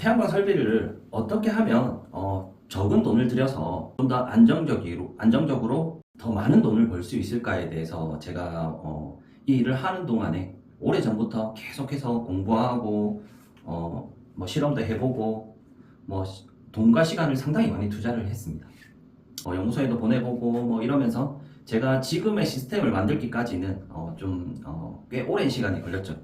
태양광 설비를 어떻게 하면 적은 돈을 들여서 좀 더 안정적으로 더 많은 돈을 벌 수 있을까에 대해서 제가 이 일을 하는 동안에 오래전부터 계속해서 공부하고 뭐 실험도 해보고 뭐 돈과 시간을 상당히 많이 투자를 했습니다. 연구소에도 보내보고 뭐 이러면서 제가 지금의 시스템을 만들기까지는 좀 꽤 오랜 시간이 걸렸죠.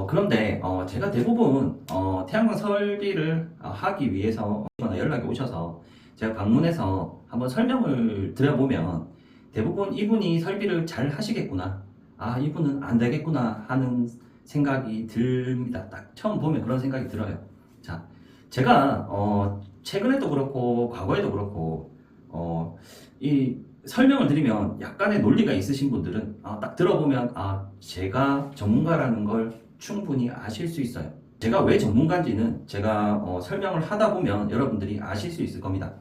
그런데 제가 대부분 태양광 설비를 하기 위해서 연락이 오셔서 제가 방문해서 한번 설명을 드려보면 대부분 이분이 설비를 잘 하시겠구나, 아 이분은 안 되겠구나 하는 생각이 듭니다. 딱 처음 보면 그런 생각이 들어요. 자, 제가 최근에도 그렇고 과거에도 그렇고 이 설명을 드리면 약간의 논리가 있으신 분들은 딱 들어보면 제가 전문가라는 걸 충분히 아실 수 있어요. 제가 왜 전문가인지는 제가 설명을 하다 보면 여러분들이 아실 수 있을 겁니다.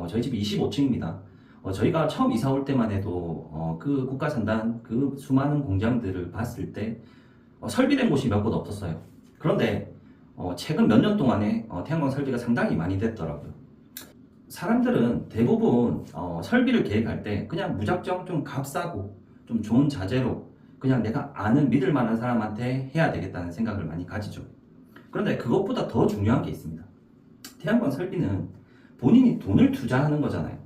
저희 집이 25층입니다. 저희가 처음 이사 올 때만 해도 그 국가산단 그 수많은 공장들을 봤을 때 설비된 곳이 몇 곳 없었어요. 그런데 최근 몇 년 동안에 태양광 설비가 상당히 많이 됐더라고요. 사람들은 대부분 설비를 계획할 때 그냥 무작정 좀 값싸고 좀 좋은 자재로 그냥 내가 아는 믿을 만한 사람한테 해야 되겠다는 생각을 많이 가지죠. 그런데 그것보다 더 중요한 게 있습니다. 태양광 설비는 본인이 돈을 투자하는 거잖아요.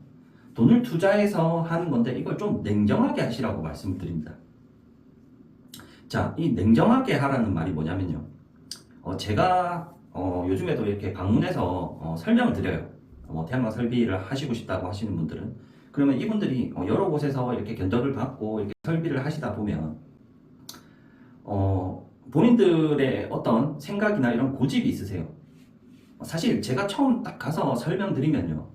돈을 투자해서 하는 건데 이걸 좀 냉정하게 하시라고 말씀을 드립니다. 자, 이 냉정하게 하라는 말이 뭐냐면요. 제가 요즘에도 이렇게 방문해서 설명을 드려요. 태양광 설비를 하시고 싶다고 하시는 분들은, 그러면 이분들이 여러 곳에서 이렇게 견적을 받고 이렇게 설비를 하시다 보면 본인들의 어떤 생각이나 이런 고집이 있으세요. 사실 제가 처음 딱 가서 설명드리면요,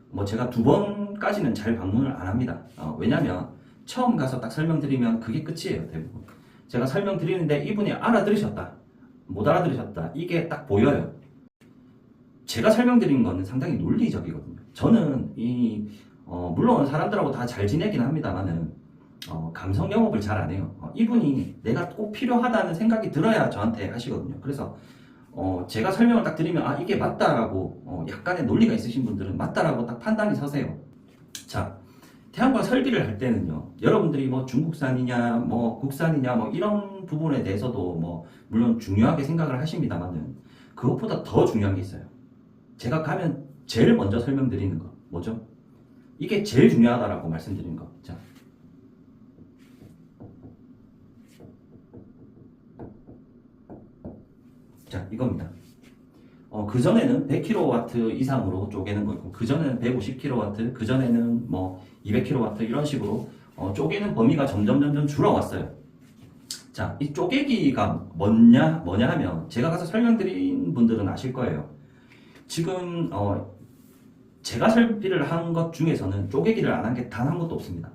뭐 제가 2번까지는 잘 방문을 안 합니다. 왜냐면 처음 가서 딱 설명드리면 그게 끝이에요. 대부분 제가 설명드리는데 이분이 알아들으셨다, 못 알아들으셨다, 이게 딱 보여요. 제가 설명드린 거는 상당히 논리적이거든요. 저는 물론 사람들하고 다 잘 지내긴 합니다만은 감성 영업을 잘 안 해요. 이분이 내가 꼭 필요하다는 생각이 들어야 저한테 하시거든요. 그래서 제가 설명을 딱 드리면 이게 맞다라고 약간의 논리가 있으신 분들은 맞다라고 딱 판단이 서세요. 자, 태양광 설비를 할 때는요, 여러분들이 뭐 중국산이냐 뭐 국산이냐 뭐 이런 부분에 대해서도 뭐 물론 중요하게 생각을 하십니다만은 그것보다 더 중요한 게 있어요. 제가 가면 제일 먼저 설명드리는 거 뭐죠? 이게 제일 중요하다라고 말씀드리는 거. 자, 이겁니다. 그전에는 100kW 이상으로 쪼개는 거 있고, 그전에는 150kW, 그전에는 뭐 200kW 이런 식으로 쪼개는 범위가 점점 줄어왔어요. 자, 이 쪼개기가 뭐냐 하면 제가 가서 설명드린 분들은 아실 거예요. 지금 제가 설비를 한 것 중에서는 쪼개기를 안 한 게 단 한 것도 없습니다.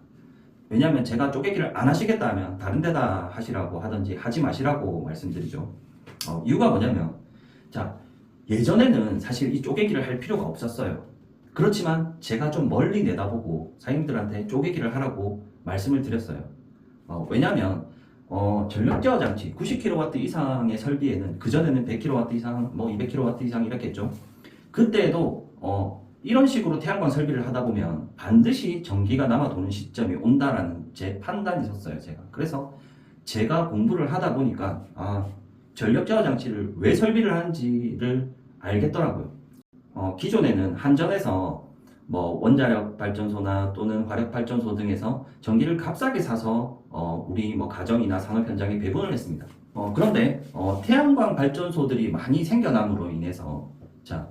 왜냐하면 제가 쪼개기를 안 하시겠다 하면 다른 데다 하시라고 하든지 하지 마시라고 말씀드리죠. 이유가 뭐냐면, 자, 예전에는 사실 이 쪼개기를 할 필요가 없었어요. 그렇지만 제가 좀 멀리 내다보고 사장님들한테 쪼개기를 하라고 말씀을 드렸어요. 왜냐하면 전력 제어 장치 90kW 이상의 설비에는, 그전에는 100kW 이상, 뭐 200kW 이상 이랬겠죠. 그때에도 이런 식으로 태양광 설비를 하다 보면 반드시 전기가 남아 도는 시점이 온다라는 제 판단이 섰어요, 제가. 그래서 제가 공부를 하다 보니까 전력 제어 장치를 왜 설비를 하는지를 알겠더라고요. 기존에는 한전에서 뭐 원자력 발전소나 또는 화력 발전소 등에서 전기를 값싸게 사서 우리 뭐 가정이나 산업 현장에 배분을 했습니다. 그런데 태양광 발전소들이 많이 생겨남으로 인해서, 자,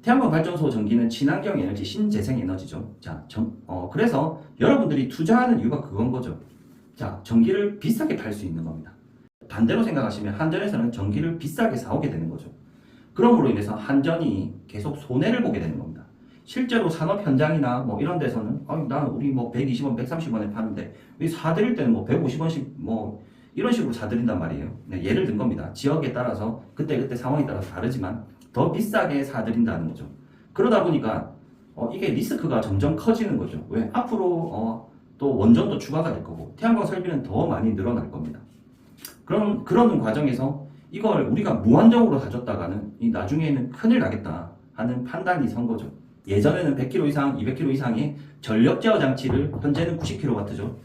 태양광 발전소 전기는 친환경 에너지, 신재생 에너지죠. 자, 그래서 여러분들이 투자하는 이유가 그건 거죠. 자, 전기를 비싸게 팔 수 있는 겁니다. 반대로 생각하시면 한전에서는 전기를 비싸게 사오게 되는 거죠. 그럼으로 인해서 한전이 계속 손해를 보게 되는 겁니다. 실제로 산업 현장이나 뭐 이런 데서는 우리 뭐 120원, 130원에 파는데 왜 사드릴 때는 뭐 150원씩 뭐 이런 식으로 사드린단 말이에요. 네, 예를 든 겁니다. 지역에 따라서 그때 상황에 따라서 다르지만 더 비싸게 사드린다는 거죠. 그러다 보니까 이게 리스크가 점점 커지는 거죠. 왜? 앞으로 또 원전도 추가가 될 거고 태양광 설비는 더 많이 늘어날 겁니다. 그러는 과정에서 이걸 우리가 무한정으로 다 줬다가는 이 나중에는 큰일 나겠다 하는 판단이 선 거죠. 예전에는 100kW 이상, 200kW 이상의 전력 제어 장치를, 현재는 90kW죠.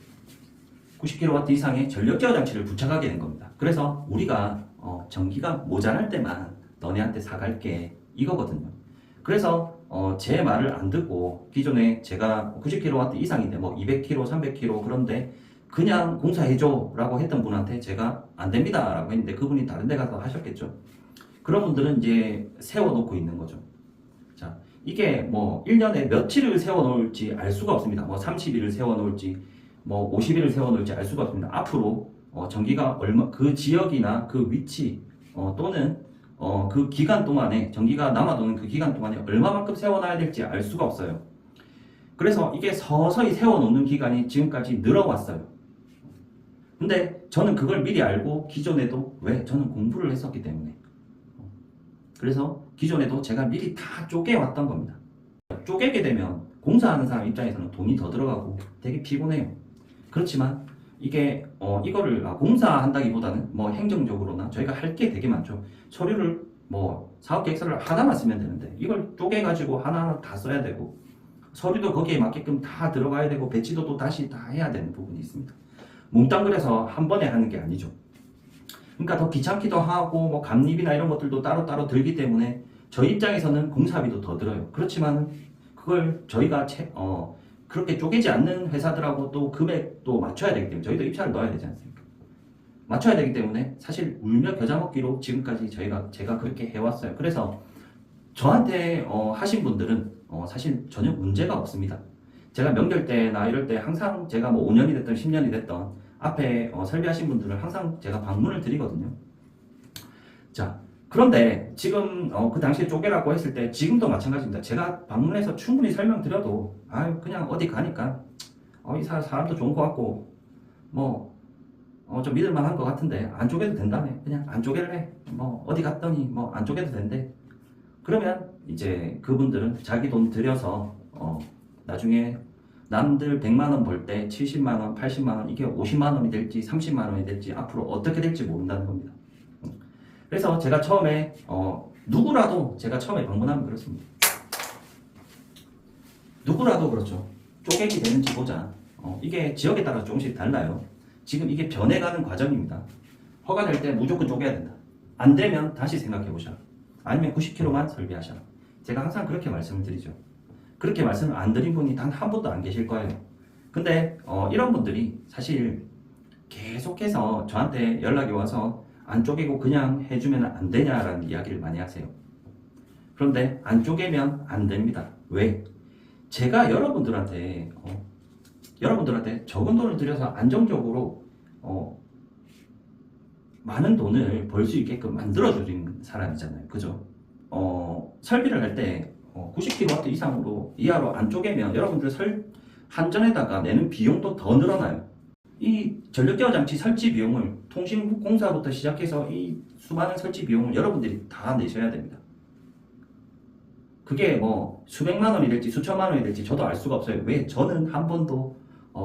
90kW 이상의 전력 제어 장치를 부착하게 된 겁니다. 그래서 우리가 전기가 모자랄 때만 너네한테 사갈게 이거거든요. 그래서 제 말을 안 듣고 기존에 제가 90kW 이상인데 뭐 200kW, 300kW 그런데 그냥 공사해줘 라고 했던 분한테 제가 안 됩니다 라고 했는데 그분이 다른 데 가서 하셨겠죠. 그런 분들은 이제 세워놓고 있는 거죠. 자, 이게 뭐 1년에 며칠을 세워놓을지 알 수가 없습니다. 뭐 30일을 세워놓을지 뭐 50일을 세워놓을지 알 수가 없습니다. 앞으로 전기가 얼마, 그 지역이나 그 위치 또는 그 기간 동안에 전기가 남아도는 그 기간 동안에 얼마만큼 세워놔야 될지 알 수가 없어요. 그래서 이게 서서히 세워놓는 기간이 지금까지 늘어왔어요. 근데 저는 그걸 미리 알고 기존에도 왜? 저는 공부를 했었기 때문에 그래서 기존에도 제가 미리 다 쪼개왔던 겁니다. 쪼개게 되면 공사하는 사람 입장에서는 돈이 더 들어가고 되게 피곤해요. 그렇지만 이게 이거를 공사한다기보다는 뭐 행정적으로나 저희가 할 게 되게 많죠. 서류를 뭐 사업계획서를 하나만 쓰면 되는데 이걸 쪼개가지고 하나하나 다 써야 되고 서류도 거기에 맞게끔 다 들어가야 되고 배치도도 다시 다 해야 되는 부분이 있습니다. 몽땅 그래서 한 번에 하는 게 아니죠. 그러니까 더 귀찮기도 하고 뭐 감립이나 이런 것들도 따로따로 들기 때문에 저희 입장에서는 공사비도 더 들어요. 그렇지만 그걸 저희가 그렇게 쪼개지 않는 회사들하고 또 금액도 맞춰야 되기 때문에 저희도 입찰을 넣어야 되지 않습니까? 맞춰야 되기 때문에 사실 울며 겨자 먹기로 지금까지 제가 그렇게 해왔어요. 그래서 저한테 하신 분들은 사실 전혀 문제가 없습니다. 제가 명절 때나 이럴 때 항상 제가 뭐 5년이 됐든 10년이 됐든 앞에 설비하신 분들을 항상 제가 방문을 드리거든요. 자, 그런데 지금 그 당시에 쪼개라고 했을 때 지금도 마찬가지입니다. 제가 방문해서 충분히 설명드려도 그냥 어디 가니까 이 사람도 좋은 것 같고 뭐 좀 믿을만한 것 같은데 안 쪼개도 된다며 그냥 안 쪼갤래 뭐 어디 갔더니 뭐 안 쪼개도 된대. 그러면 이제 그분들은 자기 돈 들여서 나중에 남들 100만원 벌 때 70만원, 80만원 이게 50만원이 될지 30만원이 될지 앞으로 어떻게 될지 모른다는 겁니다. 그래서 제가 처음에 누구라도 제가 처음에 방문하면 그렇습니다. 누구라도 그렇죠. 쪼개기 되는지 보자. 이게 지역에 따라 조금씩 달라요. 지금 이게 변해가는 과정입니다. 허가될 때 무조건 쪼개야 된다. 안 되면 다시 생각해 보자. 아니면 90kg만 설비하셔라. 제가 항상 그렇게 말씀을 드리죠. 그렇게 말씀을 안 드린 분이 단 한 분도 안 계실 거예요. 근데 이런 분들이 사실 계속해서 저한테 연락이 와서 안 쪼개고 그냥 해주면 안 되냐라는 이야기를 많이 하세요. 그런데 안 쪼개면 안 됩니다. 왜? 제가 여러분들한테 적은 돈을 들여서 안정적으로 많은 돈을 벌 수 있게끔 만들어주는 사람이잖아요. 그죠? 설비를 할 때 90kW 이하로 안 쪼개면 여러분들 한전에다가 내는 비용도 더 늘어나요. 이 전력제어 장치 설치 비용을 통신공사부터 시작해서 이 수많은 설치 비용을 여러분들이 다 내셔야 됩니다. 그게 뭐 수백만 원이 될지 수천만 원이 될지 저도 알 수가 없어요. 왜? 저는 한 번도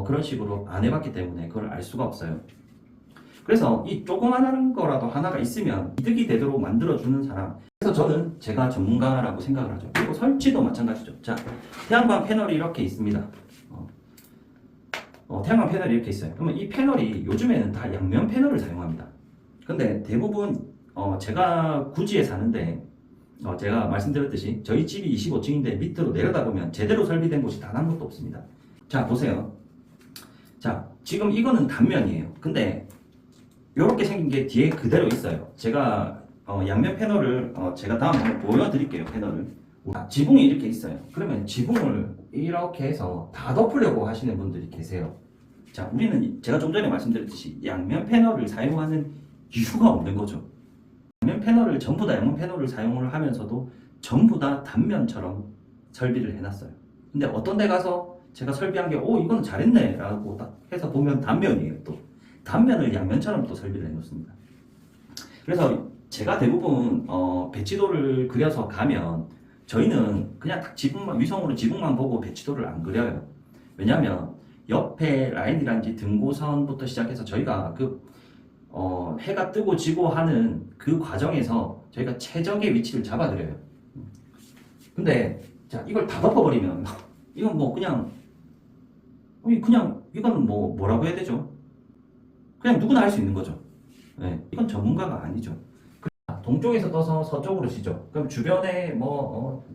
그런 식으로 안 해봤기 때문에 그걸 알 수가 없어요. 그래서 이 조그만한 거라도 하나가 있으면 이득이 되도록 만들어주는 사람. 그래서 저는 제가 전문가라고 생각을 하죠. 그리고 설치도 마찬가지죠. 자, 태양광 패널이 이렇게 있습니다. 태양광 패널이 이렇게 있어요. 그러면 이 패널이 요즘에는 다 양면 패널을 사용합니다. 근데 대부분 제가 구지에 사는데 제가 말씀드렸듯이 저희 집이 25층인데 밑으로 내려다보면 제대로 설비된 곳이 단 한 곳도 없습니다. 자, 보세요. 자, 지금 이거는 단면이에요. 근데 이렇게 생긴 게 뒤에 그대로 있어요. 제가 양면 패널을 제가 다음에 한번 보여드릴게요. 패널을. 지붕이 이렇게 있어요. 그러면 지붕을 이렇게 해서 다 덮으려고 하시는 분들이 계세요. 자, 우리는 제가 좀 전에 말씀드렸듯이 양면 패널을 사용하는 이유가 없는 거죠. 양면 패널을 전부 다 양면 패널을 사용을 하면서도 전부 다 단면처럼 설비를 해놨어요. 근데 어떤 데 가서 제가 설비한 게 이거는 잘했네 라고 딱 해서 보면 단면이에요. 또 단면을 양면처럼 또 설비를 해놓습니다. 그래서 제가 대부분 배치도를 그려서 가면 저희는 그냥 딱 지붕만 위성으로 지붕만 보고 배치도를 안 그려요. 왜냐하면 옆에 라인이란지 등고선부터 시작해서 저희가 그 해가 뜨고 지고 하는 그 과정에서 저희가 최적의 위치를 잡아드려요. 근데 자 이걸 다 덮어버리면 이건 뭐 그냥 이건 뭐라고 해야 되죠? 그냥 누구나 할 수 있는 거죠. 네, 이건 전문가가 아니죠. 동쪽에서 떠서 서쪽으로 치죠. 그럼 주변에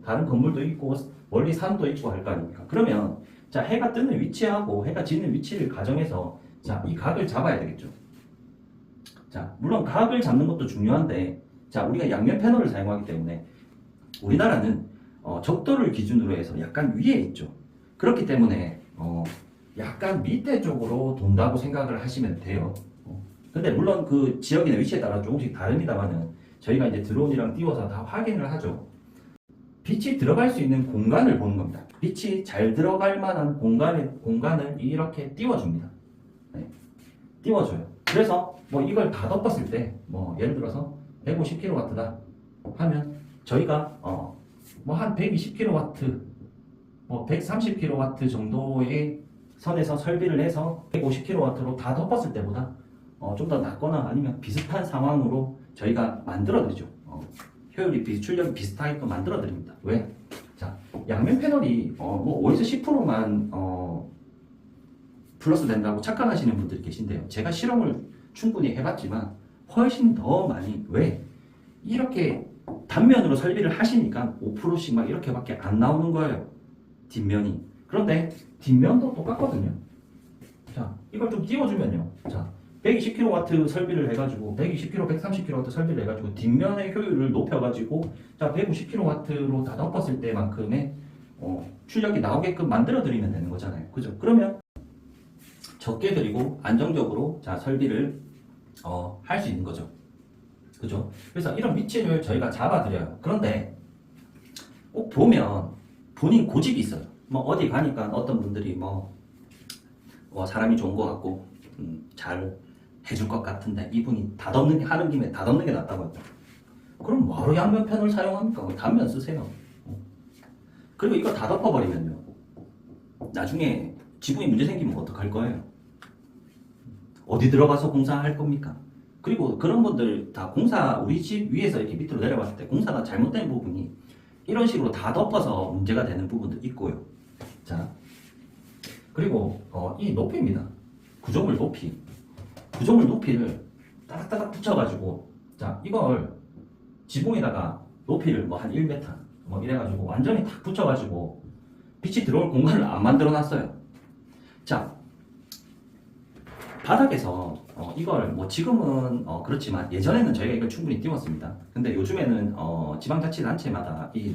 다른 건물도 있고 멀리 산도 있고 할 거 아닙니까? 그러면 자 해가 뜨는 위치하고 해가 지는 위치를 가정해서 자 이 각을 잡아야 되겠죠. 자 물론 각을 잡는 것도 중요한데 자 우리가 양면 패널을 사용하기 때문에 우리나라는 적도를 기준으로 해서 약간 위에 있죠. 그렇기 때문에 약간 밑에 쪽으로 돈다고 생각을 하시면 돼요. 근데 물론 그 지역이나 위치에 따라 조금씩 다릅니다만은 저희가 이제 드론이랑 띄워서 다 확인을 하죠. 빛이 들어갈 수 있는 공간을 보는 겁니다. 빛이 잘 들어갈 만한 공간을 이렇게 띄워줍니다. 네. 띄워줘요. 그래서 이걸 다 덮었을 때 예를 들어서 150kW다 하면 저희가 한 120kW, 130kW 정도의 선에서 설비를 해서 150kW로 다 덮었을 때보다 좀 더 낮거나 아니면 비슷한 상황으로 저희가 만들어드리죠. 효율이 출력이 비슷하게끔 만들어드립니다. 왜? 자, 양면 패널이 5에서 10%만 플러스 된다고 착각하시는 분들이 계신데요. 제가 실험을 충분히 해봤지만 훨씬 더 많이 왜? 이렇게 단면으로 설비를 하시니까 5%씩 막 이렇게밖에 안 나오는 거예요. 뒷면이. 그런데 뒷면도 똑같거든요. 자, 이걸 좀 띄워주면요. 자, 120kW 설비를 해가지고 120kW, 130kW 설비를 해가지고 뒷면의 효율을 높여가지고 자 150kW로 다 덮었을 때만큼의 출력이 나오게끔 만들어드리면 되는 거잖아요. 그죠? 그러면 적게 들이고 안정적으로 자 설비를 할 수 있는 거죠. 그죠? 그래서 이런 위치를 저희가 잡아드려요. 그런데 꼭 보면 본인 고집이 있어요. 어디 가니까 어떤 분들이 사람이 좋은 것 같고 잘 해줄 것 같은데 이분이 하는 김에 다 덮는 게 낫다고 했죠. 그럼 뭐하러 양면 패널 사용합니까? 단면 쓰세요. 그리고 이거 다 덮어버리면요. 나중에 지붕에 문제 생기면 어떡할 거예요? 어디 들어가서 공사할 겁니까? 그리고 그런 분들 다 우리 집 위에서 이렇게 밑으로 내려봤을 때 공사가 잘못된 부분이 이런 식으로 다 덮어서 문제가 되는 부분도 있고요. 자, 그리고 이 높이입니다. 구조물 높이를 따닥따닥 붙여가지고 자 이걸 지붕에다가 높이를 한 1m 이래가지고 완전히 탁 붙여가지고 빛이 들어올 공간을 안 만들어 놨어요. 자 바닥에서 이걸 지금은 그렇지만 예전에는 저희가 이걸 충분히 띄웠습니다. 근데 요즘에는 지방자치단체마다 이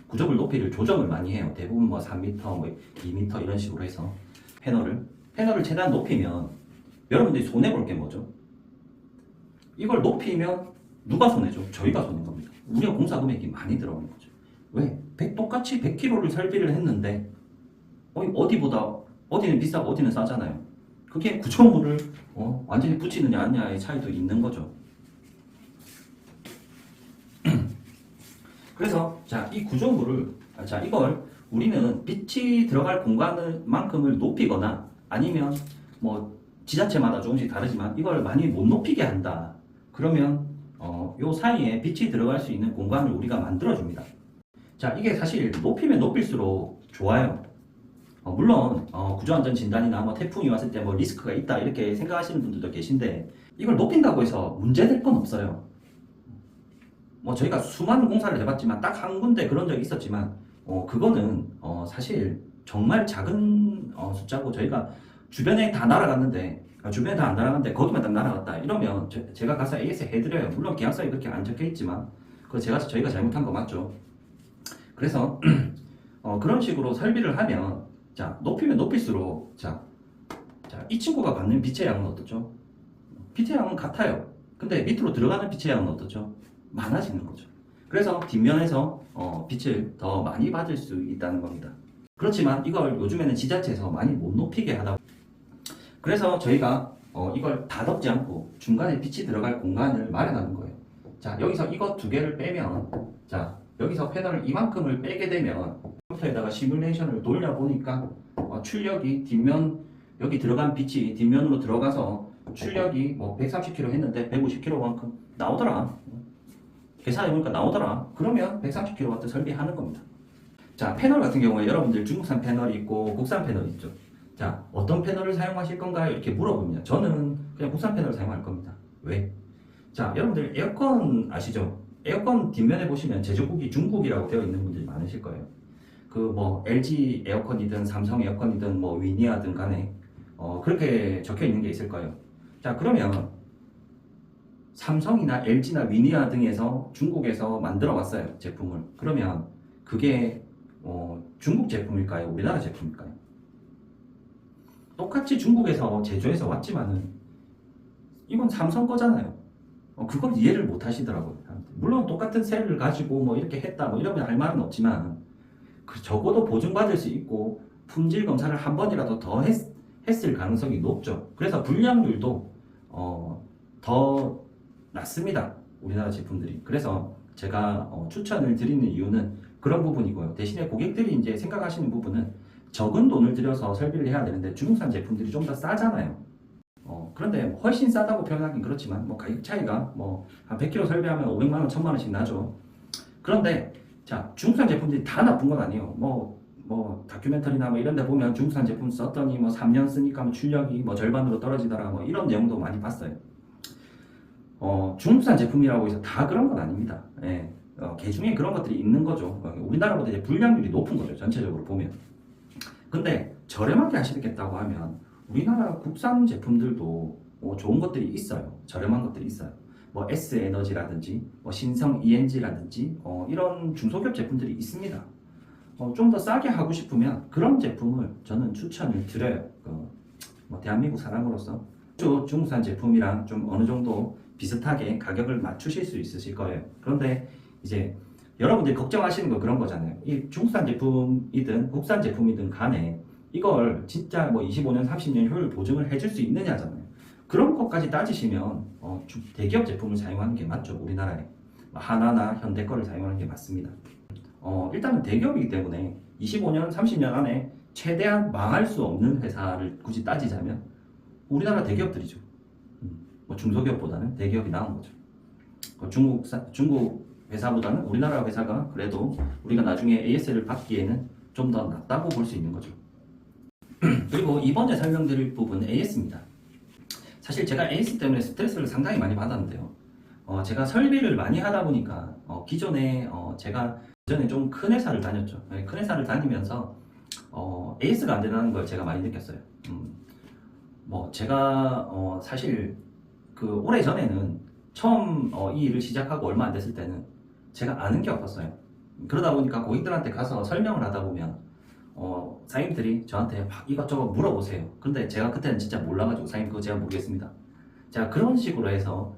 구조물 높이를 조정을 많이 해요. 대부분 3m, 2m 이런 식으로 해서 패널을 최대한 높이면 여러분들이 손해볼 게 뭐죠? 이걸 높이면 누가 손해죠? 저희가 손해인 겁니다. 우리가 공사 금액이 많이 들어오는 거죠. 왜? 똑같이 100kg를 설비를 했는데 어디는 비싸고 어디는 싸잖아요. 그게 구조물을 완전히 붙이느냐 아니냐의 차이도 있는 거죠. 그래서 이 구조물을 이걸 우리는 빛이 들어갈 공간만큼을 높이거나 아니면 지자체마다 조금씩 다르지만 이걸 많이 못 높이게 한다. 그러면 요 사이에 빛이 들어갈 수 있는 공간을 우리가 만들어줍니다. 자, 이게 사실 높이면 높일수록 좋아요. 물론 구조안전 진단이나 태풍이 왔을 때 리스크가 있다 이렇게 생각하시는 분들도 계신데 이걸 높인다고 해서 문제될 건 없어요. 저희가 수많은 공사를 해봤지만 딱 한 군데 그런 적이 있었지만 그거는 사실 정말 작은 숫자고 저희가 주변에 다 날아갔는데 다 안 날아갔는데 거기만 딱 날아갔다 이러면 제가 가서 AS 해드려요. 물론 계약서에 그렇게 안 적혀 있지만 그거 저희가 잘못한 거 맞죠. 그래서 그런 식으로 설비를 하면 자 높이면 높일수록 이 친구가 받는 빛의 양은 어떻죠? 빛의 양은 같아요. 근데 밑으로 들어가는 빛의 양은 어떻죠? 많아지는 거죠. 그래서 뒷면에서 빛을 더 많이 받을 수 있다는 겁니다. 그렇지만 이걸 요즘에는 지자체에서 많이 못 높이게 하다. 그래서 저희가 이걸 다 덮지 않고 중간에 빛이 들어갈 공간을 마련하는 거예요. 자 여기서 이거 두 개를 빼면 자 여기서 패널을 이만큼을 빼게 되면 컴퓨터에다가 시뮬레이션을 돌려보니까 출력이 여기 들어간 빛이 뒷면으로 들어가서 출력이 뭐 130kW 했는데 150kW만큼 나오더라. 계산해보니까 나오더라. 그러면 130kW 설비하는 겁니다. 자, 패널 같은 경우에 여러분들 중국산 패널이 있고 국산 패널이 있죠. 자, 어떤 패널을 사용하실 건가요? 이렇게 물어봅니다. 저는 그냥 국산 패널을 사용할 겁니다. 왜? 자, 여러분들 에어컨 아시죠? 에어컨 뒷면에 보시면 제조국이 중국이라고 되어 있는 분들이 많으실 거예요. 그 뭐 LG 에어컨이든 삼성 에어컨이든 뭐 위니아든 간에 그렇게 적혀 있는 게 있을 거예요. 자, 그러면 삼성이나 LG나 위니아 등에서 중국에서 만들어 왔어요, 제품을. 그러면 그게 중국 제품일까요? 우리나라 제품일까요? 똑같이 중국에서 제조해서 왔지만은 이건 삼성 거잖아요. 그걸 이해를 못 하시더라고요. 물론 똑같은 셀을 가지고 뭐 이렇게 했다 뭐 이러면 할 말은 없지만 적어도 보증받을 수 있고 품질 검사를 한 번이라도 더 했을 가능성이 높죠. 그래서 불량률도 더 낮습니다. 우리나라 제품들이. 그래서 제가 추천을 드리는 이유는 그런 부분이고요. 대신에 고객들이 이제 생각하시는 부분은 적은 돈을 들여서 설비를 해야 되는데 중국산 제품들이 좀 더 싸잖아요. 그런데 훨씬 싸다고 표현하긴 그렇지만 뭐 가격 차이가 뭐 한 100kg 설비하면 500만 원, 1000만 원씩 나죠. 그런데 자, 중국산 제품들이 다 나쁜 건 아니에요. 뭐 다큐멘터리나 뭐 이런 데 보면 중국산 제품 썼더니 뭐 3년 쓰니까 뭐 출력이 뭐 절반으로 떨어지더라 뭐 이런 내용도 많이 봤어요. 중국산 제품이라고 해서 다 그런 건 아닙니다. 예. 개중에 그런 것들이 있는 거죠. 우리나라보다 이제 불량률이 높은 거죠. 전체적으로 보면. 근데 저렴하게 하시겠다고 하면 우리나라 국산 제품들도 좋은 것들이 있어요. 저렴한 것들이 있어요. 뭐 S에너지라든지 뭐 신성 ENG라든지 이런 중소기업 제품들이 있습니다. 좀 더 싸게 하고 싶으면 그런 제품을 저는 추천을 드려요. 뭐 대한민국 사람으로서 중국산 제품이랑 좀 어느 정도 비슷하게 가격을 맞추실 수 있으실 거예요. 그런데 이제 여러분들이 걱정하시는 거 그런 거잖아요. 이 중국산 제품이든 국산 제품이든 간에 이걸 진짜 뭐 25년, 30년 효율 보증을 해줄 수 있느냐잖아요. 그런 것까지 따지시면 대기업 제품을 사용하는 게 맞죠. 우리나라에 하나나 현대 거를 사용하는 게 맞습니다. 일단은 대기업이기 때문에 25년, 30년 안에 최대한 망할 수 없는 회사를 굳이 따지자면 우리나라 대기업들이죠. 뭐 중소기업보다는 대기업이 나은 거죠. 중국 회사보다는 우리나라 회사가 그래도 우리가 나중에 AS를 받기에는 좀 더 낫다고 볼 수 있는 거죠. 그리고 이번에 설명드릴 부분은 AS입니다. 사실 제가 AS 때문에 스트레스를 상당히 많이 받았는데요. 제가 설비를 많이 하다 보니까 기존에 제가 전에 좀 큰 회사를 다녔죠. 큰 회사를 다니면서 AS가 안 된다는 걸 제가 많이 느꼈어요. 뭐 제가 사실 그 오래 전에는 처음 이 일을 시작하고 얼마 안 됐을 때는 제가 아는 게 없었어요. 그러다 보니까 고객들한테 가서 설명을 하다 보면 사장님들이 저한테 막 이것저것 물어보세요. 근데 제가 그때는 진짜 몰라가지고 사장님 그거 제가 모르겠습니다. 제가 그런 식으로 해서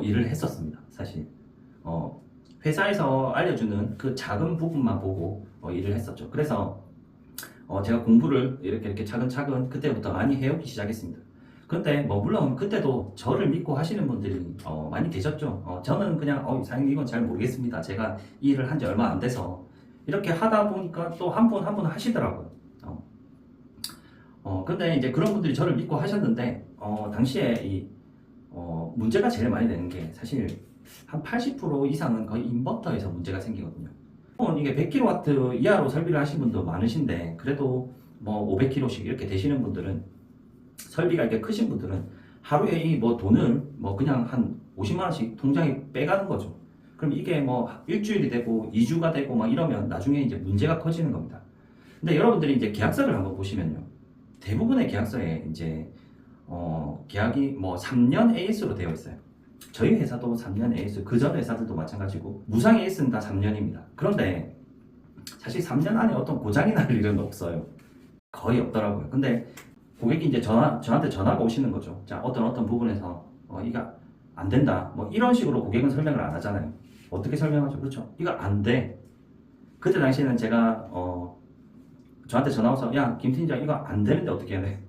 일을 했었습니다. 사실 회사에서 알려주는 그 작은 부분만 보고 일을 했었죠. 그래서 제가 공부를 이렇게 차근차근 그때부터 많이 해오기 시작했습니다. 근데 뭐 물론 그때도 저를 믿고 하시는 분들이 많이 계셨죠. 저는 그냥 사장님 이건 잘 모르겠습니다. 제가 이 일을 한 지 얼마 안 돼서 이렇게 하다 보니까 또 한 분 한 분 하시더라고요. 근데 이제 그런 분들이 저를 믿고 하셨는데 당시에 문제가 제일 많이 되는 게 사실 한 80% 이상은 거의 인버터에서 문제가 생기거든요. 이게 100kW 이하로 설비를 하신 분도 많으신데 그래도 뭐 500kW씩 이렇게 되시는 분들은 설비가 이렇게 크신 분들은 하루에 이 뭐 돈을 뭐 그냥 한 50만 원씩 통장에 빼가는 거죠. 그럼 이게 뭐 일주일이 되고 2주가 되고 막 이러면 나중에 이제 문제가 커지는 겁니다. 근데 여러분들이 이제 계약서를 한번 보시면요. 대부분의 계약서에 이제 계약이 뭐 3년 AS로 되어 있어요. 저희 회사도 3년 AS, 그전 회사들도 마찬가지고 무상 AS는 다 3년입니다. 그런데 사실 3년 안에 어떤 고장이 날 일은 없어요. 거의 없더라고요. 근데 고객이 이제 저한테 전화가 오시는 거죠. 자, 어떤 부분에서 이거 안 된다. 뭐 이런 식으로 고객은 설명을 안 하잖아요. 어떻게 설명하죠? 그렇죠. 이거 안 돼. 그때 당시에는 제가 저한테 전화 와서 야, 김 팀장 이거 안 되는데 어떻게 해야 돼?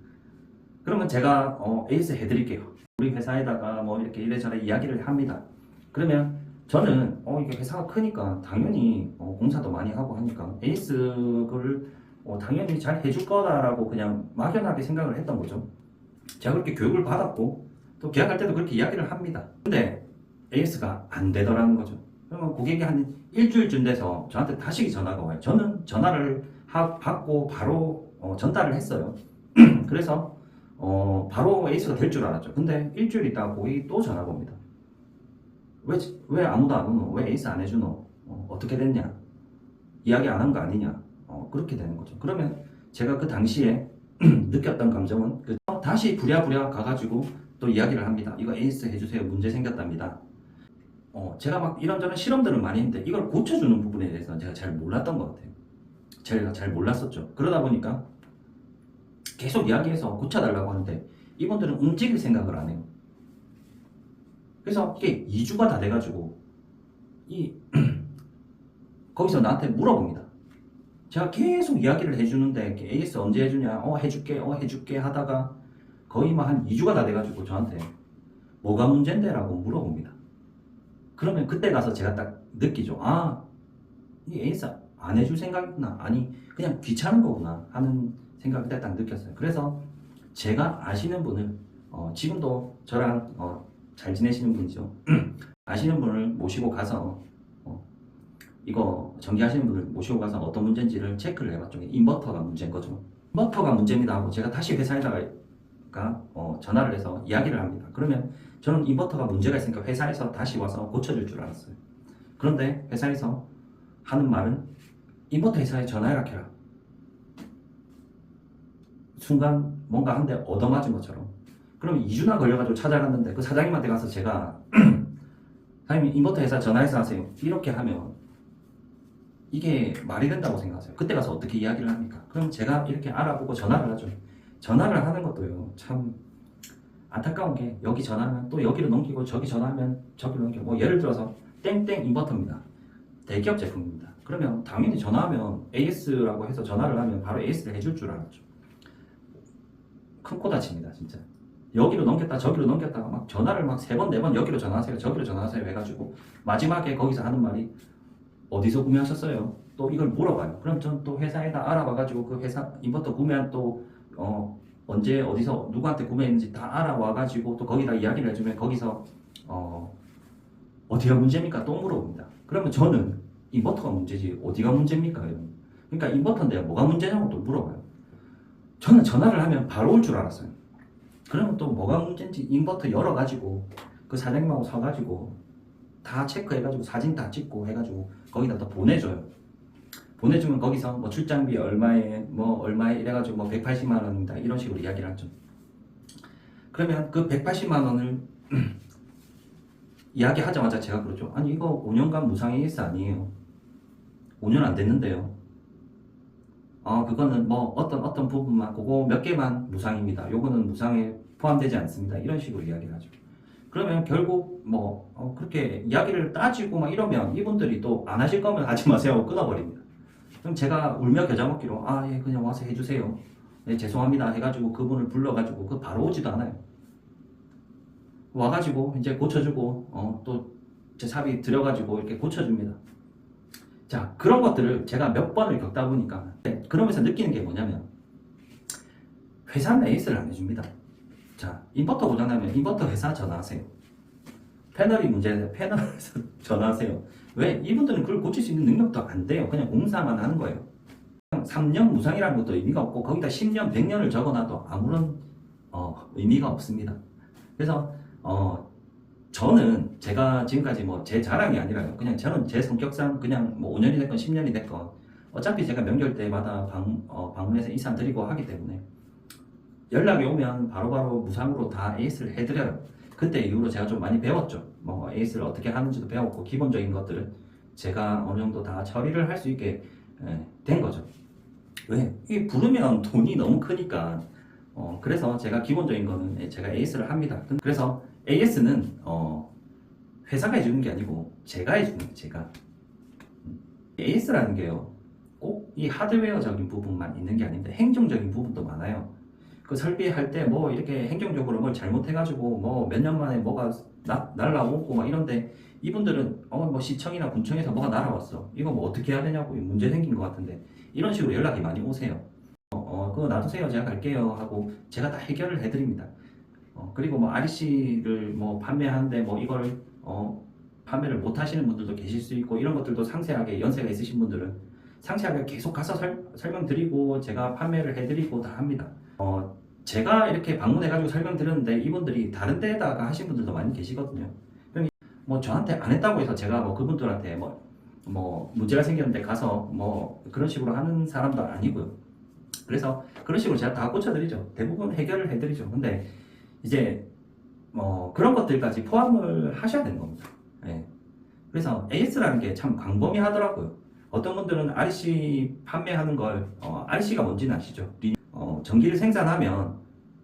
그러면 제가 AS 해드릴게요. 우리 회사에다가 뭐 이렇게 이래저래 이야기를 합니다. 그러면 저는 이게 회사가 크니까 당연히 공사도 많이 하고 하니까 AS를 당연히 잘 해줄 거다라고 그냥 막연하게 생각을 했던 거죠. 제가 그렇게 교육을 받았고 또 계약할 때도 그렇게 이야기를 합니다. 근데 AS가 안 되더라는 거죠. 그러면 고객이 한 일주일쯤 돼서 저한테 다시 전화가 와요. 저는 전화를 받고 바로 전달을 했어요. 그래서 바로 AS가 될 줄 알았죠. 근데 일주일 있다가 고객이 또 전화가 옵니다. 왜 아무도 안 오노? 왜 에이스 안 해주노? 어떻게 됐냐? 이야기 안 한 거 아니냐? 그렇게 되는 거죠. 그러면 제가 그 당시에 느꼈던 감정은 다시 부랴부랴 가가지고 또 이야기를 합니다. 이거 에이스 해주세요. 문제 생겼답니다. 제가 막 이런저런 실험들을 많이 했는데 이걸 고쳐주는 부분에 대해서는 제가 잘 몰랐던 것 같아요. 제가 잘 몰랐었죠. 그러다 보니까 계속 이야기해서 고쳐달라고 하는데 이분들은 움직일 생각을 안 해요. 그래서 이게 2주가 다 돼가지고 거기서 나한테 물어봅니다. 제가 계속 이야기를 해주는데 AS 언제 해주냐? 해줄게 하다가 거의 한 2주가 다 돼가지고 저한테 뭐가 문제인데? 라고 물어봅니다. 그러면 그때 가서 제가 딱 느끼죠. 이 AS 안 해줄 생각이구나. 아니 그냥 귀찮은 거구나 하는 생각을 그때 딱 느꼈어요. 그래서 제가 아시는 분을 지금도 저랑 잘 지내시는 분이죠. 아시는 분을 모시고 가서 이거 전기하시는 분을 모시고 가서 어떤 문제인지를 체크를 해봤죠. 인버터가 문제인 거죠. 인버터가 문제입니다 하고 제가 다시 회사에다가 전화를 해서 이야기를 합니다. 그러면 저는 인버터가 문제가 있으니까 회사에서 다시 와서 고쳐줄 줄 알았어요. 그런데 회사에서 하는 말은 인버터 회사에 전화해라 캐라. 순간 뭔가 한 대 얻어맞은 것처럼. 그럼 2주나 걸려가지고 찾아갔는데 그 사장님한테 가서 제가 사장님 인버터 회사 전화해서 하세요. 이렇게 하면 이게 말이 된다고 생각하세요? 그때 가서 어떻게 이야기를 합니까? 그럼 제가 이렇게 알아보고 전화를 하죠. 전화를 하는 것도요, 참 안타까운 게 여기 전화하면 또 여기로 넘기고 저기 전화하면 저기로 넘기고 뭐 예를 들어서 땡땡 인버터입니다. 대기업 제품입니다. 그러면 당연히 전화하면 AS라고 해서 전화를 하면 바로 AS를 해줄 줄 알았죠. 큰 코 다칩니다, 진짜. 여기로 넘겼다 저기로 넘겼다가 막 전화를 막 3번 4번 여기로 전화하세요 저기로 전화하세요 해가지고 마지막에 거기서 하는 말이 어디서 구매하셨어요? 또 이걸 물어봐요. 그럼 전 또 회사에다 알아봐가지고 그 회사 인버터 구매한 또 언제 어디서 누구한테 구매했는지 다 알아와가지고 또 거기다 이야기를 해주면 거기서 어디가 문제입니까? 또 물어봅니다. 그러면 저는 인버터가 문제지 어디가 문제입니까? 그러니까 인버터인데 뭐가 문제냐고 또 물어봐요. 저는 전화를 하면 바로 올 줄 알았어요. 그러면 또 뭐가 문제인지 인버터 열어가지고 그 사장님하고 사가지고 다 체크해가지고 사진 다 찍고 해가지고 거기다 또 보내줘요. 보내주면 거기서 뭐 출장비 얼마에 이래가지고 뭐 180만 원입니다 이런 식으로 이야기를 하죠. 그러면 그 180만 원을 이야기하자마자 제가 그러죠. 아니 이거 5년간 무상 AS 아니에요. 5년 안 됐는데요. 그거는 뭐 어떤 부분만 그거 몇 개만 무상입니다. 요거는 무상에 포함되지 않습니다. 이런 식으로 이야기를 하죠. 그러면 결국 그렇게 이야기를 따지고 막 이러면 이분들이 또 안 하실 거면 하지 마세요 하고 끊어버립니다. 그럼 제가 울며 겨자 먹기로 예 그냥 와서 해주세요. 네 죄송합니다 해가지고 그분을 불러가지고 그 바로 오지도 않아요. 와가지고 이제 고쳐주고 또 제 사비 들여가지고 이렇게 고쳐줍니다. 자 그런 것들을 제가 몇 번을 겪다 보니까 그러면서 느끼는 게 뭐냐면 회사는 AS를 안 해줍니다. 자 인버터 고장나면 인버터 회사 전화하세요. 패널이 문제인데 패널에서 전화하세요. 왜? 이분들은 그걸 고칠 수 있는 능력도 안 돼요. 그냥 공사만 하는 거예요. 3년 무상이라는 것도 의미가 없고 거기다 10년, 100년을 적어놔도 아무런 의미가 없습니다. 그래서 저는 제가 지금까지 제 자랑이 아니라요. 그냥 저는 제 성격상 그냥 5년이 됐건 10년이 됐건 어차피 제가 명절 때마다 방문해서 인사 드리고 하기 때문에 연락이 오면 바로바로 무상으로 다 AS를 해드려요. 그때 이후로 제가 좀 많이 배웠죠. AS를 어떻게 하는지도 배웠고 기본적인 것들을 제가 어느 정도 다 처리를 할 수 있게 된 거죠. 왜? 이게 부르면 돈이 너무 크니까 그래서 제가 기본적인 거는 제가 AS를 합니다. 그래서 AS는 회사가 해주는 게 아니고 제가 해주는 거예요. 제가 AS라는 게요 꼭 이 하드웨어적인 부분만 있는 게 아닌데 행정적인 부분도 많아요. 그 설비할 때 이렇게 행정적으로 뭘 잘못해가지고 몇 년 만에 뭐가 날라오고 막 이런데 이분들은 시청이나 군청에서 뭐가 날아왔어. 이거 어떻게 해야 되냐고 문제 생긴 것 같은데 이런 식으로 연락이 많이 오세요. 그거 놔두세요. 제가 갈게요 하고 제가 다 해결을 해드립니다. 그리고 뭐 REC를 뭐 판매하는데 뭐 이걸 판매를 못 하시는 분들도 계실 수 있고, 이런 것들도 상세하게 연세가 있으신 분들은 상세하게 계속 가서 설명드리고 제가 판매를 해드리고 다 합니다. 제가 이렇게 방문해가지고 설명드렸는데 이분들이 다른 데다가 하신 분들도 많이 계시거든요. 뭐 저한테 안 했다고 해서 제가 뭐 그분들한테 뭐 문제가 생겼는데 가서 뭐 그런 식으로 하는 사람도 아니고요. 그래서 그런 식으로 제가 다 고쳐드리죠. 대부분 해결을 해드리죠. 근데 이제 뭐 그런 것들까지 포함을 하셔야 되는 겁니다. 예. 그래서 AS라는 게 참 광범위하더라고요. 어떤 분들은 REC 판매하는 걸 REC가 뭔지는 아시죠? 전기를 생산하면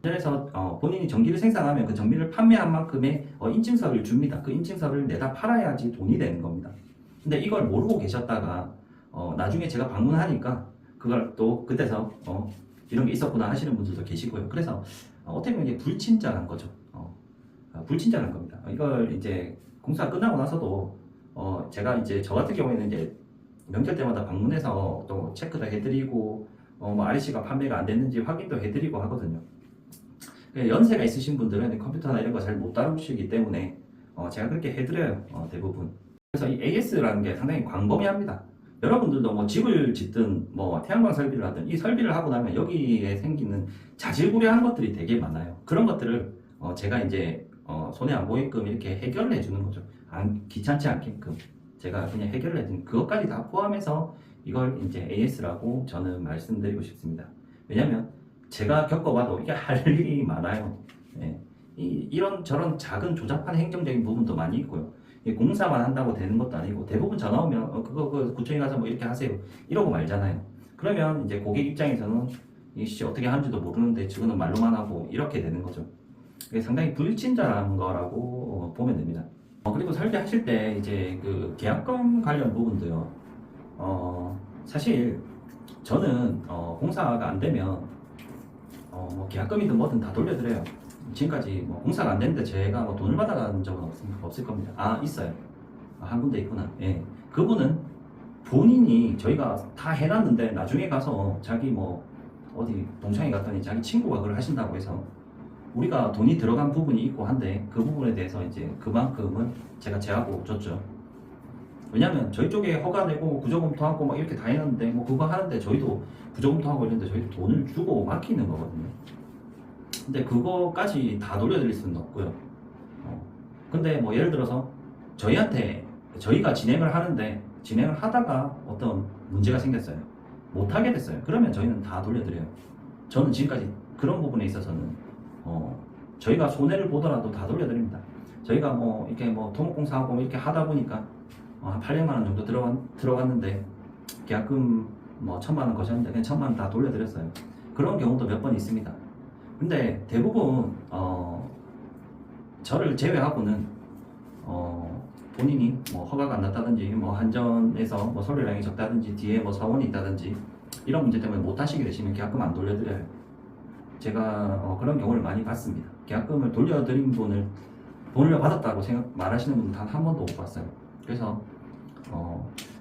그래서 본인이 전기를 생산하면 그 전기를 판매한 만큼의 인증서를 줍니다. 그 인증서를 내다 팔아야지 돈이 되는 겁니다. 근데 이걸 모르고 계셨다가 나중에 제가 방문하니까 그걸 또 그때서 이런 게 있었구나 하시는 분들도 계시고요. 그래서 어떻게 보면 이게 불친절한 거죠. 불친절한 겁니다. 이걸 이제 공사 끝나고 나서도 제가 이제 저 같은 경우에는 이제 명절 때마다 방문해서 또 체크도 해드리고 뭐 REC가 판매가 안 됐는지 확인도 해드리고 하거든요. 연세가 있으신 분들은 컴퓨터나 이런 거 잘 못 다루시기 때문에 제가 그렇게 해드려요. 대부분. 그래서 이 AS라는 게 상당히 광범위합니다. 여러분들도 뭐 집을 짓든 뭐 태양광 설비를 하든 이 설비를 하고 나면 여기에 생기는 자질구레한 것들이 되게 많아요. 그런 것들을 제가 이제 손에 안 보이게끔 이렇게 해결을 해주는 거죠. 귀찮지 않게끔 제가 그냥 해결을 해주는, 그것까지 다 포함해서 이걸 이제 AS라고 저는 말씀드리고 싶습니다. 왜냐면 제가 겪어봐도 이게 할 일이 많아요. 예. 이런 저런 작은 조잡한 행정적인 부분도 많이 있고요. 공사만 한다고 되는 것도 아니고, 대부분 전화 오면 그거 구청에 가서 뭐 이렇게 하세요 이러고 말잖아요. 그러면 이제 고객 입장에서는 이씨 어떻게 하는지도 모르는데 지금은 말로만 하고 이렇게 되는 거죠. 이게 상당히 불친절한 거라고 보면 됩니다. 그리고 설계하실 때 이제 그 계약금 관련 부분도요. 사실 저는 공사가 안 되면 뭐 계약금이든 뭐든 다 돌려드려요. 지금까지 뭐 공사가 안 됐는데 제가 뭐 돈을 받아간 적은 없을 겁니다. 있어요. 한 군데 있구나. 예. 그분은 본인이 저희가 다 해놨는데 나중에 가서 자기 뭐 어디 동창회 갔더니 자기 친구가 그걸 하신다고 해서 우리가 돈이 들어간 부분이 있고 한데 그 부분에 대해서 이제 그만큼은 제가 제하고 줬죠. 왜냐면 저희 쪽에 허가 내고 구조검토하고 막 이렇게 다 했는데 뭐 그거 하는데 저희도 구조검토하고 있는데 저희도 돈을 주고 맡기는 거거든요. 근데 그거까지 다 돌려드릴 수는 없고요. 근데 뭐 예를 들어서 저희가 진행을 하는데 진행을 하다가 어떤 문제가 생겼어요. 못하게 됐어요. 그러면 저희는 다 돌려드려요. 저는 지금까지 그런 부분에 있어서는 저희가 손해를 보더라도 다 돌려드립니다. 저희가 뭐 이렇게 뭐 토목공사하고 이렇게 하다 보니까 한 800만 원 정도 들어갔는데 계약금 뭐 1000만 원 거셨는데 그냥 1000만 원 다 돌려드렸어요. 그런 경우도 몇 번 있습니다. 근데 대부분 저를 제외하고는 본인이 뭐 허가가 안 났다든지 뭐 한전에서 뭐 소료량이 적다든지 뒤에 뭐 사원이 있다든지 이런 문제 때문에 못 하시게 되시면 계약금 안 돌려드려요. 제가 그런 경우를 많이 봤습니다. 계약금을 돌려드린 분을 돌려받았다고 말하시는 분은 단 한 번도 못 봤어요. 그래서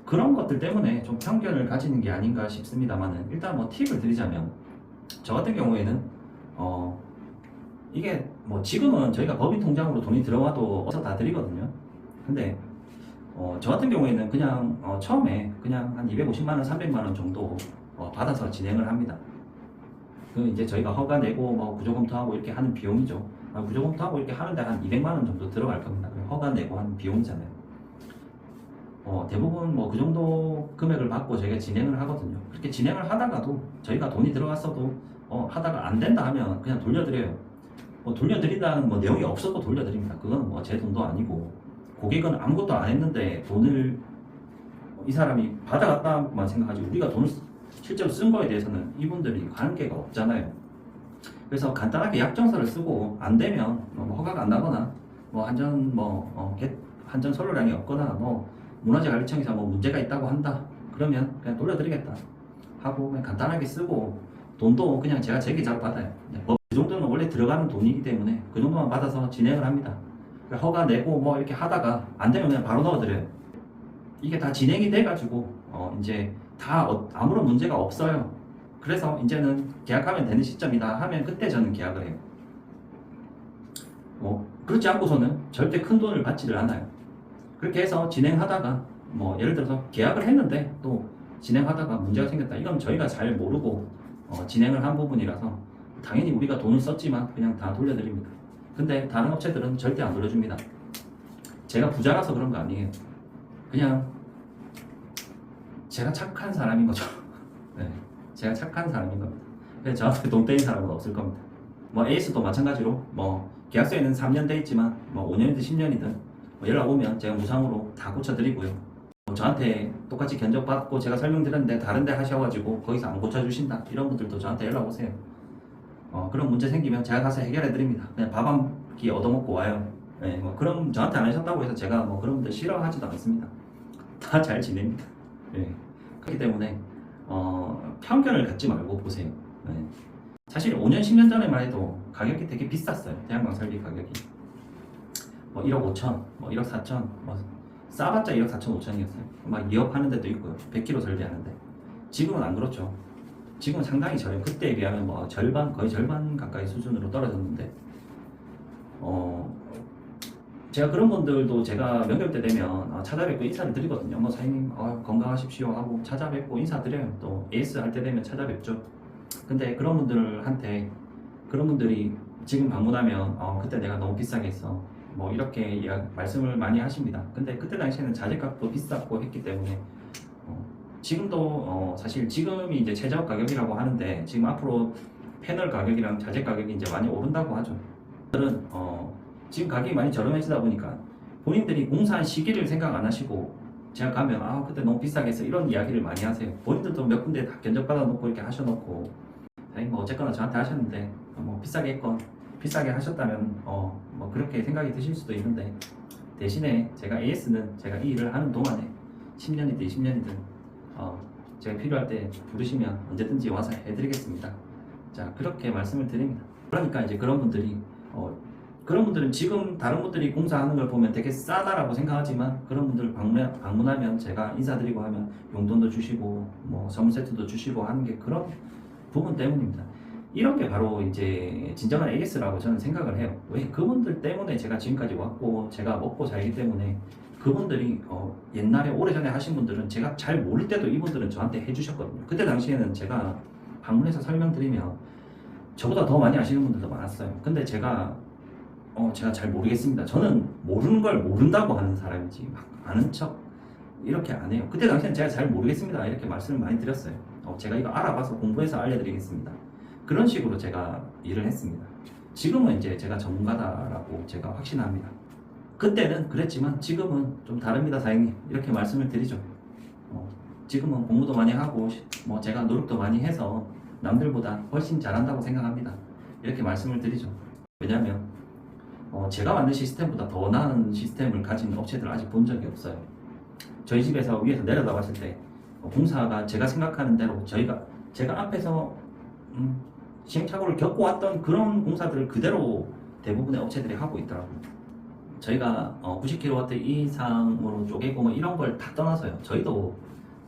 그런 것들 때문에 좀 편견을 가지는 게 아닌가 싶습니다만은, 일단 뭐 팁을 드리자면 저 같은 경우에는 이게 뭐 지금은 저희가 법인 통장으로 돈이 들어와도 어서 다 드리거든요. 근데 저 같은 경우에는 그냥 처음에 그냥 한 250만 원, 300만 원 정도 받아서 진행을 합니다. 그 이제 저희가 허가 내고 뭐 구조검토하고 이렇게 하는 비용이죠. 구조검토하고 이렇게 하는데 한 200만 원 정도 들어갈 겁니다. 허가 내고 하는 비용이잖아요. 대부분 뭐 그 정도 금액을 받고 저희가 진행을 하거든요. 그렇게 진행을 하다가도 저희가 돈이 들어갔어도 하다가 안 된다 하면 그냥 돌려드려요. 돌려드린다는 뭐 내용이 없어도 돌려드립니다. 그건 뭐 제 돈도 아니고, 고객은 아무것도 안 했는데 돈을 이 사람이 받아갔다만 생각하지 우리가 돈을 실제로 쓴 거에 대해서는 이분들이 관계가 없잖아요. 그래서 간단하게 약정서를 쓰고 안 되면 뭐 허가가 안 나거나 뭐 한전 선로량이 없거나 뭐 문화재관리청에서 뭐 문제가 있다고 한다 그러면 그냥 돌려드리겠다 하고 그냥 간단하게 쓰고, 돈도 그냥 제가 제 계좌로 받아요. 그 정도는 원래 들어가는 돈이기 때문에 그 정도만 받아서 진행을 합니다. 허가 내고 뭐 이렇게 하다가 안 되면 그냥 바로 넣어드려요. 이게 다 진행이 돼가지고 이제 다 아무런 문제가 없어요. 그래서 이제는 계약하면 되는 시점이다 하면 그때 저는 계약을 해요. 그렇지 않고서는 절대 큰 돈을 받지를 않아요. 그렇게 해서 진행하다가 예를 들어서 계약을 했는데 또 진행하다가 문제가 생겼다. 이건 저희가 잘 모르고 진행을 한 부분이라서 당연히 우리가 돈을 썼지만 그냥 다 돌려드립니다. 근데 다른 업체들은 절대 안 돌려줍니다. 제가 부자라서 그런 거 아니에요. 그냥 제가 착한 사람인 거죠. 네, 제가 착한 사람인 겁니다. 그래서 저한테 돈 떼인 사람은 없을 겁니다. AS도 마찬가지로 계약서에는 3년 돼 있지만 5년이든 10년이든 연락 오면 제가 무상으로 다 고쳐드리고요. 저한테 똑같이 견적받고 제가 설명드렸는데 다른 데 하셔가지고 거기서 안 고쳐주신다 이런 분들도 저한테 연락 오세요. 그런 문제 생기면 제가 가서 해결해드립니다. 그냥 밥 한 끼 얻어먹고 와요. 네, 그럼 저한테 안 하셨다고 해서 제가 그런 분들 싫어하지도 않습니다. 다 잘 지냅니다. 네. 그렇기 때문에 편견을 갖지 말고 보세요. 네. 사실 5년, 10년 전에만 해도 가격이 되게 비쌌어요. 태양광 설비 가격이 1억 5천, 1억 4천, 싸봤자 1억 4천 5천이었어요. 막 2억 하는 데도 있고요. 100km 설비하는데. 지금은 안 그렇죠. 지금은 상당히 저렴. 그때에 비하면 거의 절반 가까이 수준으로 떨어졌는데 제가 그런 분들도 제가 명절 때 되면 찾아뵙고 인사를 드리거든요. 사장님 건강하십시오 하고 찾아뵙고 인사드려요. 또 AS 할 때 되면 찾아뵙죠. 근데 그런 분들한테 그런 분들이 지금 방문하면 그때 내가 너무 비싸게 했어 이렇게 말씀을 많이 하십니다. 근데 그때 당시에는 자재값도 비쌌고 했기 때문에 지금도 사실 지금이 이제 최저 가격이라고 하는데 지금 앞으로 패널 가격이랑 자재 가격이 이제 많이 오른다고 하죠. 저는 지금 가격이 많이 저렴해지다 보니까 본인들이 공사한 시기를 생각 안 하시고 제가 가면 그때 너무 비싸게 했어 이런 이야기를 많이 하세요. 본인들도 몇 군데 다 견적 받아놓고 이렇게 하셔놓고 어쨌거나 저한테 하셨는데 비싸게 했건 비싸게 하셨다면 그렇게 생각이 드실 수도 있는데 대신에 제가 AS는 제가 이 일을 하는 동안에 10년이든 20년이든 제가 필요할 때 부르시면 언제든지 와서 해드리겠습니다. 자, 그렇게 말씀을 드립니다. 그러니까 이제 그런 분들은 지금 다른 분들이 공사하는 걸 보면 되게 싸다라고 생각하지만 그런 분들 방문하면 제가 인사드리고 하면 용돈도 주시고 선물 세트도 주시고 하는 게 그런 부분 때문입니다. 이런 게 바로 이제 진정한 AS라고 저는 생각을 해요. 왜? 그분들 때문에 제가 지금까지 왔고 제가 먹고 살기 때문에 그분들이 옛날에 오래전에 하신 분들은 제가 잘 모를 때도 이분들은 저한테 해주셨거든요. 그때 당시에는 제가 방문해서 설명드리면 저보다 더 많이 아시는 분들도 많았어요. 근데 제가 잘 모르겠습니다. 저는 모르는 걸 모른다고 하는 사람이지 막 아는 척 이렇게 안 해요. 그때 당시에는 제가 잘 모르겠습니다. 이렇게 말씀을 많이 드렸어요. 제가 이거 알아봐서 공부해서 알려드리겠습니다. 그런 식으로 제가 일을 했습니다. 지금은 이제 제가 전문가다라고 제가 확신합니다. 그때는 그랬지만 지금은 좀 다릅니다, 사장님. 이렇게 말씀을 드리죠. 지금은 공부도 많이 하고 제가 노력도 많이 해서 남들보다 훨씬 잘한다고 생각합니다. 이렇게 말씀을 드리죠. 왜냐하면 제가 만든 시스템보다 더 나은 시스템을 가진 업체들을 아직 본 적이 없어요. 저희 집에서 위에서 내려다 봤을 때 공사가 제가 생각하는 대로 제가 앞에서 시행착오를 겪어왔던 그런 공사들을 그대로 대부분의 업체들이 하고 있더라고요. 저희가 90kW 이상으로 쪼개고 이런 걸 다 떠나서요.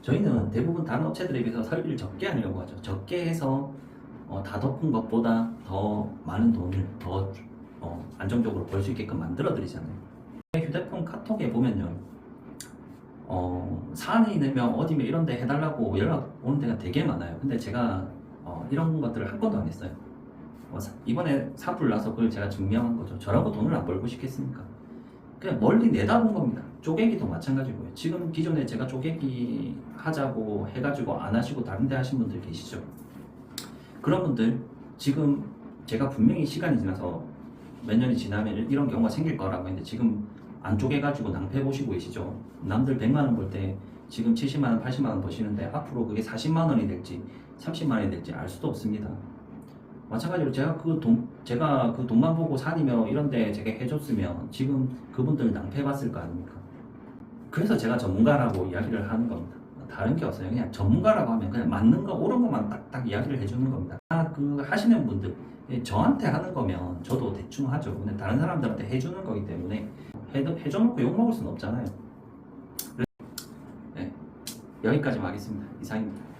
저희는 대부분 다른 업체들에 비해서 설비를 적게 하려고 하죠. 적게 해서 다 덮은 것보다 더 많은 돈을 더 안정적으로 벌 수 있게끔 만들어 드리잖아요. 휴대폰 카톡에 보면요, 사안이 있으면 어디면 이런 데 해달라고 연락 오는 데가 되게 많아요. 근데 제가 이런 것들을 한 번도 안 했어요. 이번에 사불 나서 그걸 제가 증명한 거죠. 저라고 돈을 안 벌고 싶겠습니까? 그냥 멀리 내다본 겁니다. 쪼개기도 마찬가지고요. 지금 기존에 제가 쪼개기 하자고 해가지고 안 하시고 다른 데 하신 분들 계시죠? 그런 분들 지금 제가 분명히 시간이 지나서 몇 년이 지나면 이런 경우가 생길 거라고 했는데 지금 안 쪼개가지고 낭패 보시고 계시죠? 남들 100만원 벌 때 지금 70만원, 80만원 버시는데 앞으로 그게 40만원이 될지 30만원이 될지 알 수도 없습니다. 마찬가지로 제가 그 돈만 보고 산이며 이런데 제가 해줬으면 지금 그분들 낭패 봤을 거 아닙니까? 그래서 제가 전문가라고 이야기를 하는 겁니다. 다른 게 없어요. 그냥 전문가라고 하면 그냥 맞는 거, 옳은 것만 딱딱 이야기를 해주는 겁니다. 하시는 분들, 저한테 하는 거면 저도 대충 하죠. 근데 다른 사람들한테 해주는 거기 때문에 해줘놓고 욕먹을 수는 없잖아요. 네, 여기까지만 하겠습니다. 이상입니다.